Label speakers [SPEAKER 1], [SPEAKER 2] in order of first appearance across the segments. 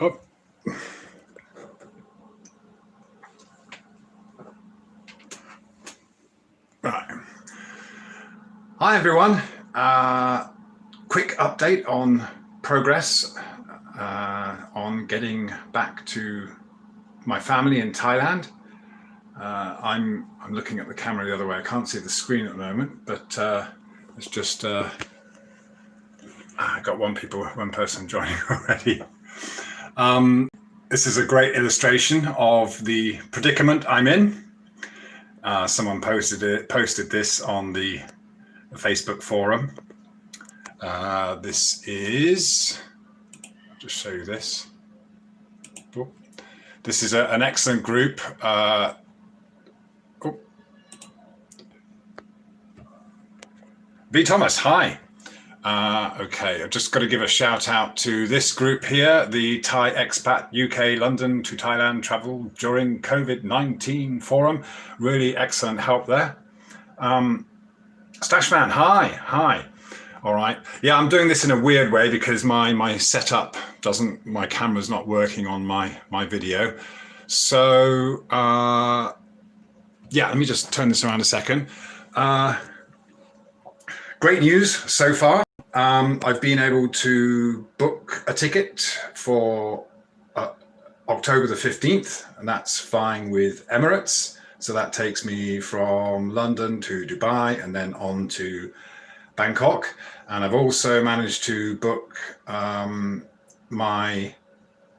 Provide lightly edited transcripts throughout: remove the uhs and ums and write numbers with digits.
[SPEAKER 1] Oh, right. Hi, everyone. Quick update on progress on getting back to my family in Thailand. I'm looking at the camera the other way. I can't see the screen at the moment, but it's just I got one person joining already. This is a great illustration of the predicament I'm in. Someone posted this on the Facebook forum. This is, I'll just show you this. This is an excellent group. V. Thomas, hi. Okay, I've just got to give a shout out to this group here, the Thai Expat UK London to Thailand Travel During COVID-19 Forum. Really excellent help there. Stashman, hi. All right. Yeah, I'm doing this in a weird way because my setup my camera's not working on my video. So, yeah, let me just turn this around a second. Great news so far. I've been able to book a ticket for October the 15th, and that's flying with Emirates. So that takes me from London to Dubai and then on to Bangkok. And I've also managed to book my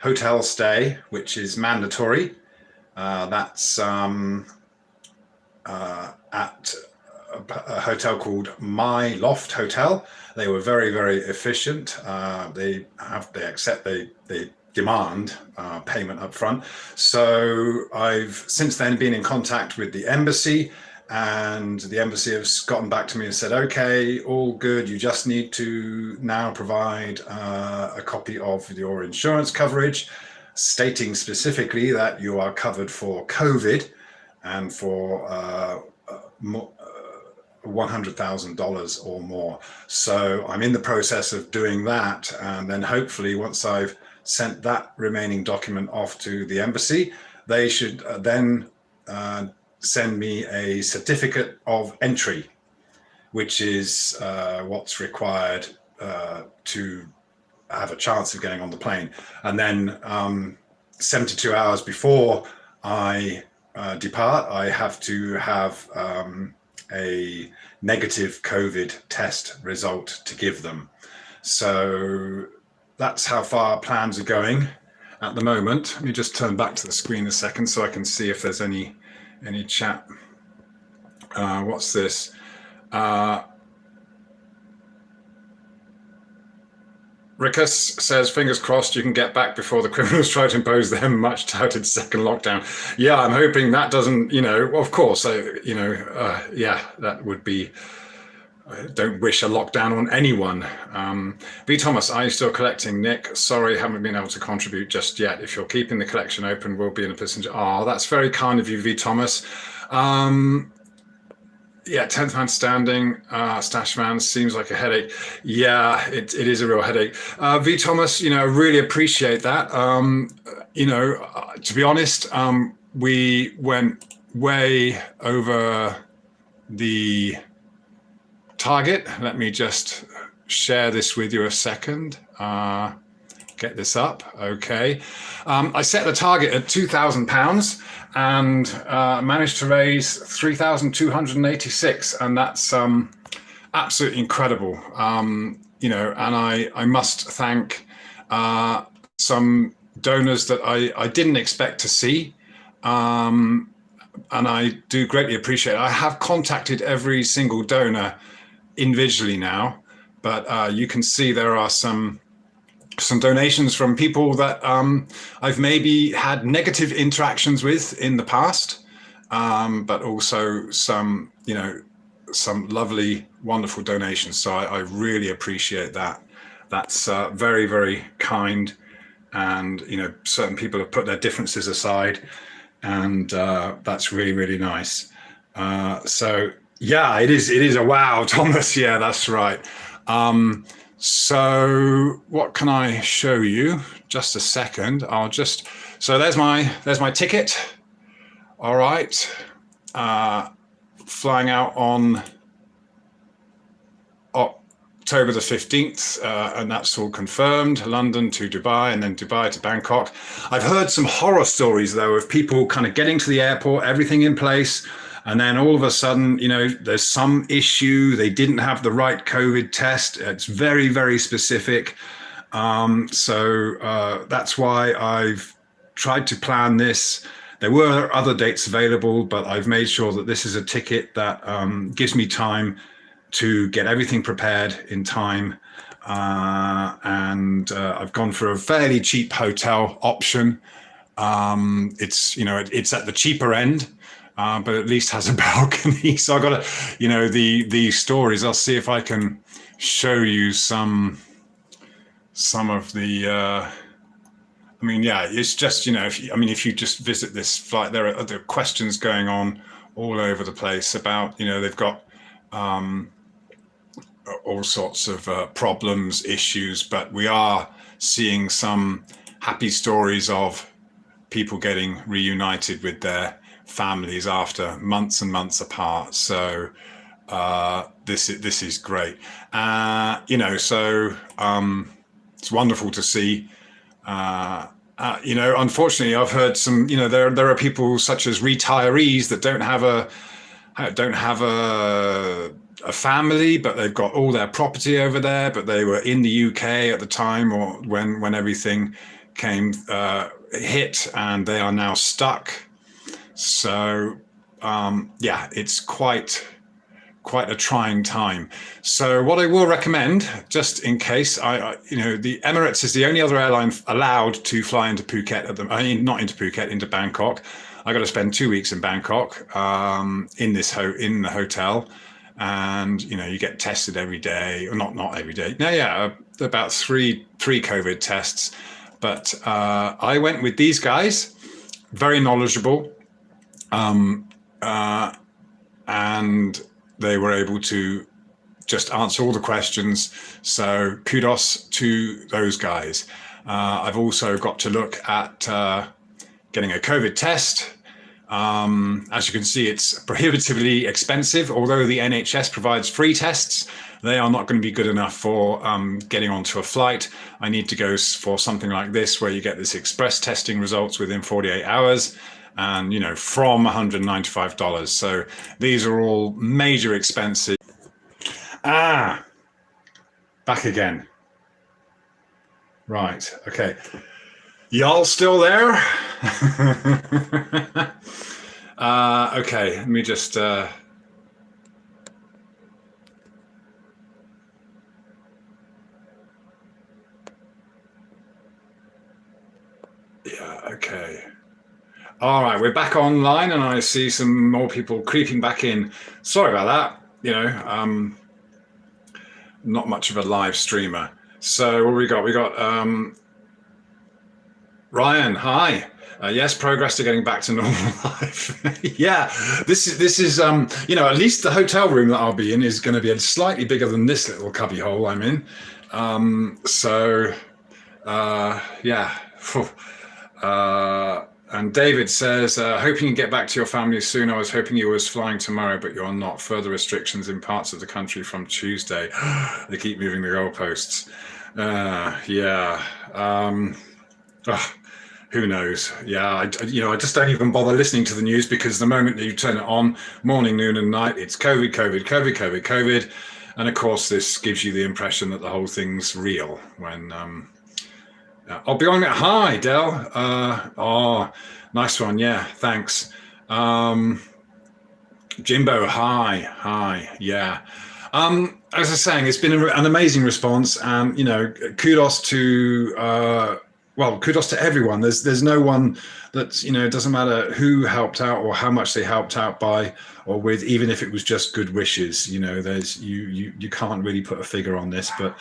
[SPEAKER 1] hotel stay, which is mandatory. That's at a hotel called My Loft Hotel. They were very, very efficient. They demand payment up front. So I've since then been in contact with the embassy, and the embassy has gotten back to me and said, okay, all good. You just need to now provide a copy of your insurance coverage, stating specifically that you are covered for COVID and for $100,000 or more. So I'm in the process of doing that, and then hopefully once I've sent that remaining document off to the embassy, they should then send me a certificate of entry, which is what's required to have a chance of getting on the plane. And then 72 hours before I depart, I have to have a negative COVID test result to give them. So that's how far plans are going at the moment. Let me just turn back to the screen a second so I can see if there's any chat. What's this? Rickus says, fingers crossed you can get back before the criminals try to impose their much touted second lockdown. Yeah, I'm hoping that doesn't, of course, yeah, that would be, I don't wish a lockdown on anyone. V. Thomas, are you still collecting? Nick, sorry, haven't been able to contribute just yet. If you're keeping the collection open, we'll be in a position to, that's very kind of you, V. Thomas. Yeah, 10th man standing, stash man, seems like a headache. Yeah, it is a real headache. V. Thomas, I really appreciate that. To be honest, we went way over the target. Let me just share this with you a second. Get this up. Okay. I set the target at £2,000 and managed to raise 3,286, and that's absolutely incredible. And I must thank some donors that I didn't expect to see, and I do greatly appreciate it. I have contacted every single donor individually now, but you can see there are some donations from people that I've maybe had negative interactions with in the past, but also some lovely, wonderful donations. So I really appreciate that. That's very, very kind. And, certain people have put their differences aside, and that's really, really nice. So yeah, it is a wow, Thomas. Yeah, that's right. So what can I show you? Just a second. So there's my ticket. All right. Flying out on October the 15th, and that's all confirmed. London to Dubai, and then Dubai to Bangkok. I've heard some horror stories, though, of people kind of getting to the airport, everything in place, and then all of a sudden, there's some issue. They didn't have the right COVID test. It's very, very specific. So that's why I've tried to plan this. There were other dates available, but I've made sure that this is a ticket that gives me time to get everything prepared in time. And I've gone for a fairly cheap hotel option. It's at the cheaper end, but at least has a balcony. So I got the stories. I'll see if I can show you some of the. It's just if you just visit this flight, there are other questions going on all over the place about they've got all sorts of problems, issues, but we are seeing some happy stories of people getting reunited with their families after months and months apart. So this is great. It's wonderful to see. Unfortunately, I've heard some. There are people such as retirees that don't have a family, but they've got all their property over there. But they were in the UK at the time, or when everything hit, and they are now stuck. So it's quite a trying time. So what I will recommend, just in case, the Emirates is the only other airline allowed to fly into Phuket not into Phuket, into Bangkok. I got to spend 2 weeks in Bangkok in the hotel, and you get tested every day, or not every day. No, about three COVID tests. But I went with these guys, very knowledgeable, and they were able to just answer all the questions. So kudos to those guys. I've also got to look at getting a COVID test. As you can see, it's prohibitively expensive. Although the NHS provides free tests, they are not going to be good enough for getting onto a flight. I need to go for something like this, where you get this express testing results within 48 hours. And from $195. So these are all major expenses. Back again. Right. Okay. Y'all still there? Okay. Let me just. Okay. All right, we're back online, and I see some more people creeping back in. Sorry about that. Not much of a live streamer. So what we got? We got Ryan. Hi. Yes, progress to getting back to normal life. Yeah, this is at least the hotel room that I'll be in is going to be slightly bigger than this little cubby hole I'm in. And David says, hoping you get back to your family soon. I was hoping you was flying tomorrow, but you're not. Further restrictions in parts of the country from Tuesday. They keep moving the goalposts. Who knows? Yeah, I just don't even bother listening to the news, because the moment that you turn it on, morning, noon, and night, it's COVID, COVID, COVID, COVID, COVID. And of course, this gives you the impression that the whole thing's real when... I'll be on it. Hi, Del. Nice one. Yeah, thanks. Jimbo, hi. Yeah. As I was saying, it's been an amazing response, and kudos to everyone. There's no one that's it doesn't matter who helped out or how much they helped out by or with, even if it was just good wishes. There's you can't really put a figure on this, but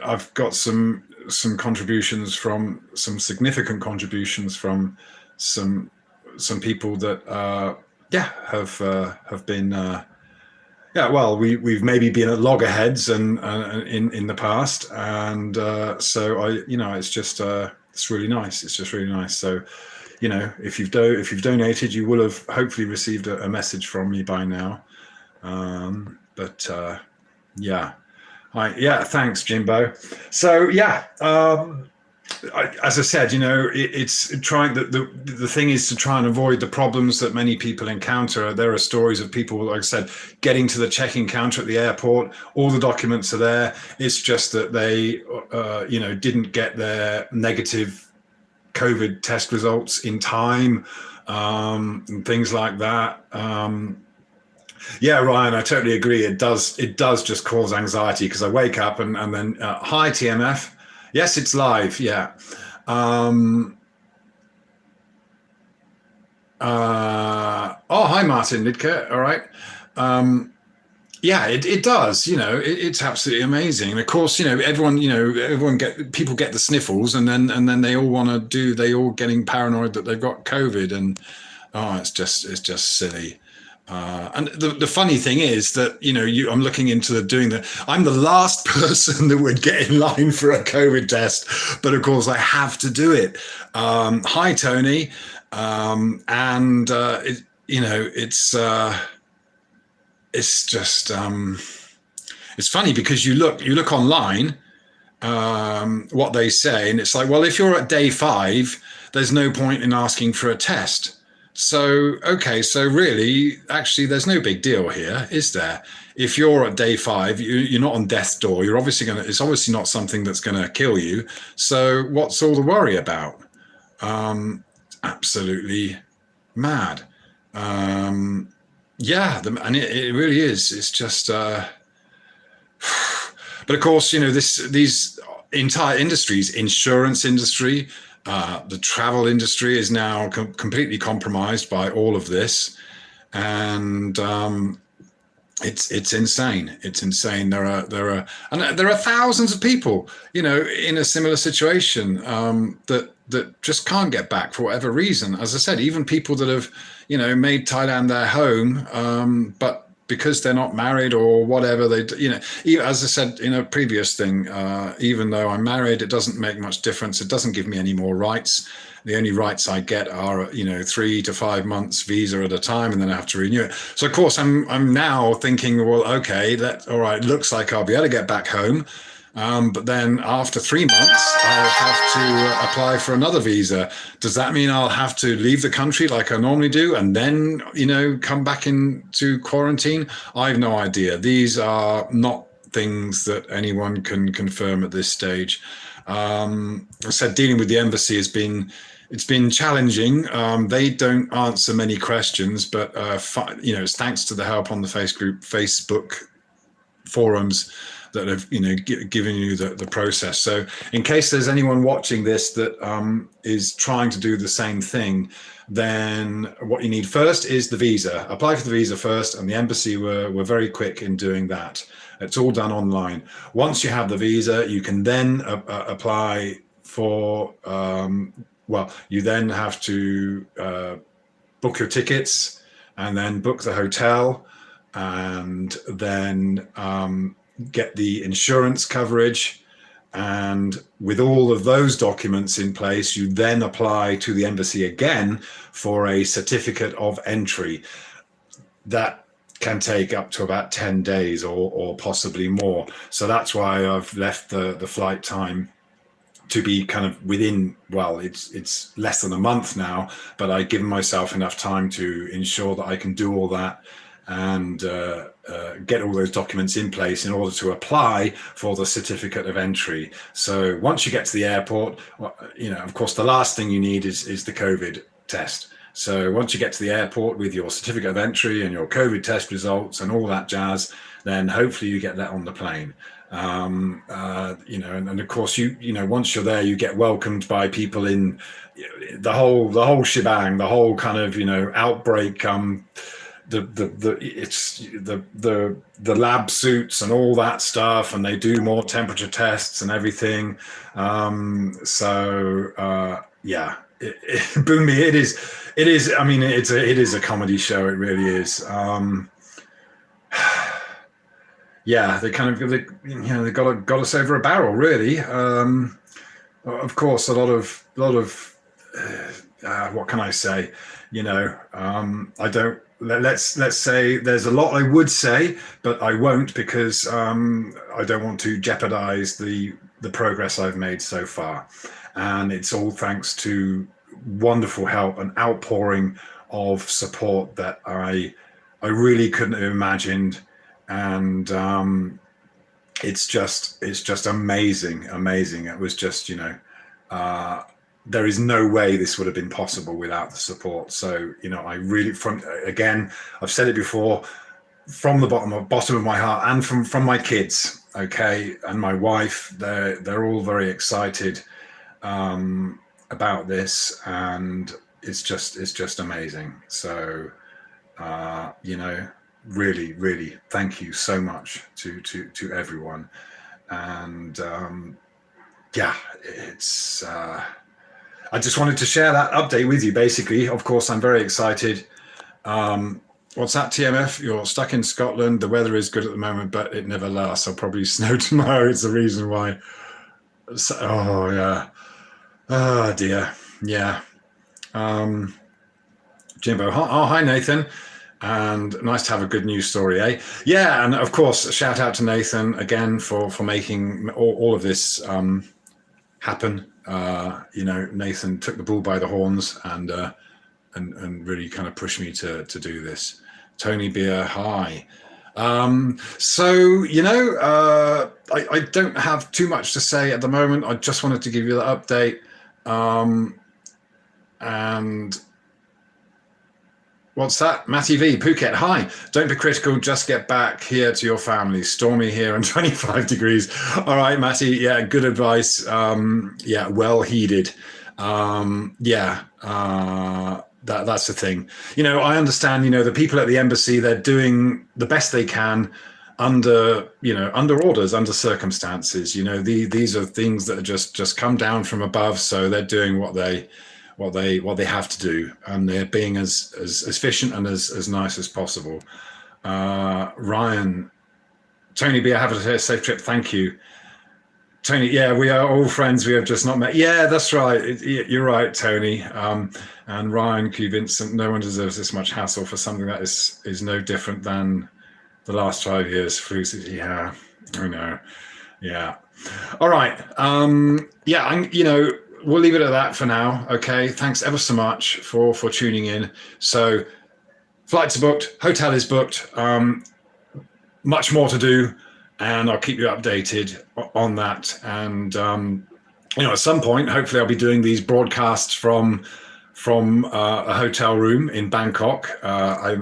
[SPEAKER 1] I've got some contributions from some significant contributions from some people that have been Yeah, well, we've maybe been at loggerheads and in the past, and so it's just it's really nice. It's just really nice. So, if you've donated, you will have hopefully received a message from me by now. But yeah, yeah, thanks, Jimbo. So yeah, as I said, it's trying. The thing is to try and avoid the problems that many people encounter. There are stories of people, like I said, getting to the check-in counter at the airport. All the documents are there. It's just that they, didn't get their negative COVID test results in time, and things like that. Yeah, Ryan, I totally agree. It does just cause anxiety because I wake up and then hi TMF. Yes, it's live. Yeah. Oh, hi Martin Lidke. All right. Yeah, it does. It's absolutely amazing. And of course, people get the sniffles, and then they all getting paranoid that they've got COVID, and it's just silly. And the funny thing is that I'm looking into I'm the last person that would get in line for a COVID test, but of course I have to do it. Hi Tony, and it's just it's funny because you look online, what they say, and it's like, well, if you're at day 5, there's no point in asking for a test. So, okay, so really, actually, there's no big deal here, is there? If you're at day 5, you're not on death's door. It's obviously not something that's going to kill you. So what's all the worry about? Absolutely mad. Yeah, and it really is. It's just, but of course, these entire industries, insurance industry, the travel industry is now completely compromised by all of this, and it's insane. It's insane. There are thousands of people, in a similar situation, that just can't get back for whatever reason. As I said, even people that have, made Thailand their home, but because they're not married or whatever, as I said in a previous thing, even though I'm married, it doesn't make much difference. It doesn't give me any more rights. The only rights I get are, 3 to 5 months visa at a time, and then I have to renew it. So of course I'm now thinking, well, okay, all right, looks like I'll be able to get back home. But then after 3 months, I'll have to apply for another visa. Does that mean I'll have to leave the country like I normally do and then, come back into quarantine? I have no idea. These are not things that anyone can confirm at this stage. I said dealing with the embassy it's been challenging. They don't answer many questions, but it's thanks to the help on the Facebook forums that have given you the process. So in case there's anyone watching this that is trying to do the same thing, then what you need first is the visa. Apply for the visa first, and the embassy were very quick in doing that. It's all done online. Once you have the visa, you can then apply for you then have to book your tickets and then book the hotel, and then get the insurance coverage. And with all of those documents in place, you then apply to the embassy again for a certificate of entry. That can take up to about 10 days or possibly more. So that's why I've left the flight time to be kind of within, it's less than a month now, but I've given myself enough time to ensure that I can do all that and get all those documents in place in order to apply for the certificate of entry. So once you get to the airport, of course, the last thing you need is the COVID test. So once you get to the airport with your certificate of entry and your COVID test results and all that jazz, then hopefully you get that on the plane. And of course, once you're there, you get welcomed by people in the whole shebang, the whole kind of outbreak. The lab suits and all that stuff, and they do more temperature tests and everything. Boomy, it is. I mean, it is a comedy show. It really is. yeah, they got us over a barrel, really. Of course, what can I say? I don't. Let's say there's a lot I would say, but I won't because I don't want to jeopardize the progress I've made so far, and it's all thanks to wonderful help and outpouring of support that I really couldn't have imagined, and it's just amazing. It was just there is no way this would have been possible without the support. So I really, again, I've said it before, from the bottom of my heart, and from my kids, okay, and my wife, they're all very excited about this, and it's just amazing. So really thank you so much to everyone. And it's I just wanted to share that update with you. Basically, of course, I'm very excited. What's that, TMF? You're stuck in Scotland. The weather is good at the moment, but it never lasts. I'll probably snow tomorrow. It's the reason why. Oh yeah. Oh dear. Yeah. Jimbo. Oh, hi Nathan. And nice to have a good news story, eh? Yeah, and of course, a shout out to Nathan again for making all of this happen. Nathan took the bull by the horns and really kind of pushed me to do this. Tony Beer, hi. So I don't have too much to say at the moment. I just wanted to give you the update. And what's that? Matty V, Phuket, hi. Don't be critical, just get back here to your family. Stormy here and 25 degrees. All right, Matty, yeah, good advice. Well heeded. That's the thing. I understand, the people at the embassy, they're doing the best they can under orders, under circumstances. These are things that are just come down from above, so they're doing what they have to do, and they're being as efficient and as nice as possible. Ryan, Tony B, have a safe trip. Thank you, Tony. Yeah, we are all friends. We have just not met. Yeah, that's right. You're right, Tony. And Ryan Q. Vincent, no one deserves this much hassle for something that is no different than the last 5 years. Yeah, I know. Yeah. All right. We'll leave it at that for now. Okay. Thanks ever so much for tuning in. So flights are booked, hotel is booked, much more to do, and I'll keep you updated on that. And, at some point, hopefully I'll be doing these broadcasts from a hotel room in Bangkok.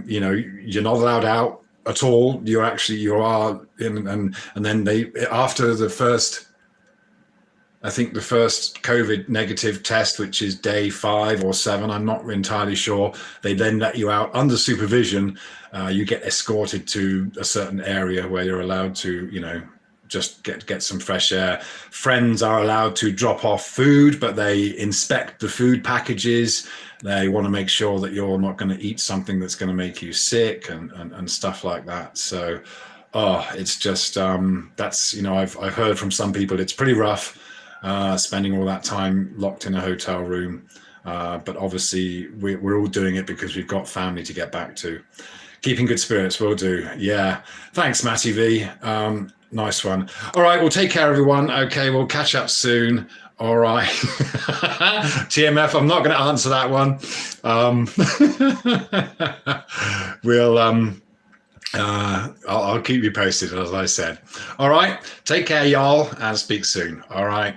[SPEAKER 1] You're not allowed out at all. You are in, and then after the first COVID negative test, which is day 5 or 7, I'm not entirely sure, they then let you out under supervision. You get escorted to a certain area where you're allowed to, just get some fresh air. Friends are allowed to drop off food, but they inspect the food packages. They want to make sure that you're not going to eat something that's going to make you sick and stuff like that. So, it's just, I've heard from some people it's pretty rough. Spending all that time locked in a hotel room. But obviously we're all doing it because we've got family to get back to. Keeping good spirits, will do. Yeah. Thanks, Matty V. Nice one. All right. Well, take care, everyone. Okay. We'll catch up soon. All right. TMF, I'm not going to answer that one. I'll keep you posted, as I said. All right. Take care, y'all, and speak soon. All right.